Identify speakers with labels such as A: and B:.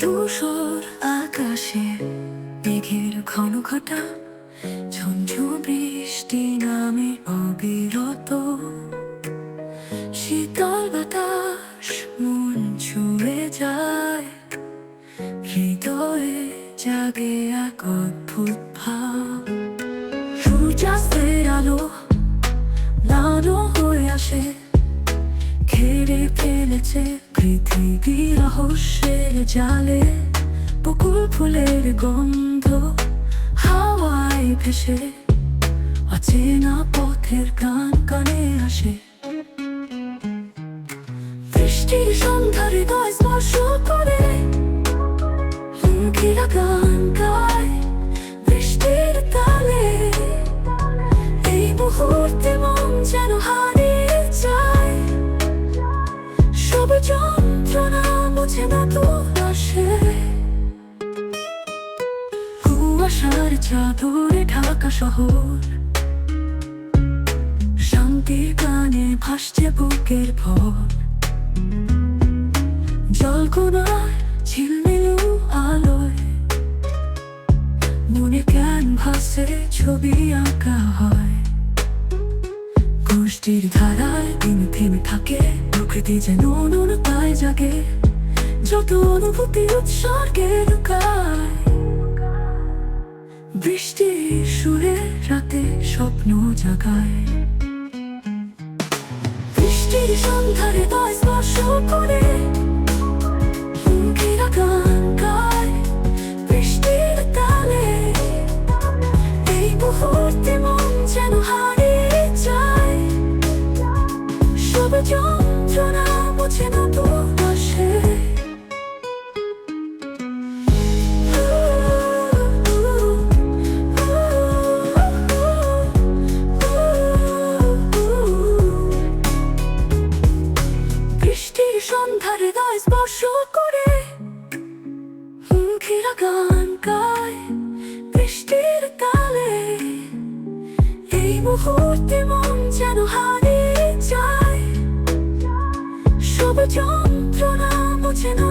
A: ধূসর আকাশে মেঘের ঘন ঘটা, ঝুমঝুম বৃষ্টি নামে অবিরত। শীতল বাতাস মন ছুঁয়ে যায়, হৃদয়ে জাগে এক অদ্ভুত ভাব। সূর্যাস্তের আলো নানো হয়ে আসে, ঘিরে ফেলেছে পৃথিবী রহস্যের জালে। বকুল ফুলের গন্ধ হাওয়ায় ভেসে, অচেনা পথের গান কানে আসে। বৃষ্টির সন্ধ্যা হৃদয় স্পর্শ করে, পাখিরা গান গায় বৃষ্টির তালে। এই মুহূর্তে মন যেন হারিয়ে যায়, সব যন্ত্রণা মুছে না আসে। কুয়াশার চাদরে ঢাকা শহর, শান্তির গানে ভাসছে বুকের ভর। জলকোনায় ঝিলমিল আলোয় মনে ক্যানভাসে ছবি আঁকা হয়। বৃষ্টির ধারায় দিন থেমে থাকে, প্রকৃতি যেন অনুতায় জাগে। যত অনুভূতি উৎসর্গে লুকায়, বৃষ্টির সুরে রাতে স্বপ্ন জাগায়। বৃষ্টির সন্ধ্যা হৃদয় স্পর্শ করে, পাখিরা গান গায় বৃষ্টির তালে। এই মুহূর্তে মন যেন হারিয়ে যায়, সব যন্ত্রণা মুছে না আসে। বৃষ্টির সন্ধ্যা হৃদয় স্পর্শ করে, পাখিরা গান গায় বৃষ্টির তালে। এই মুহূর্তে মন যেন হারিয়ে যায়, সব যন্ত্রণা মুছে না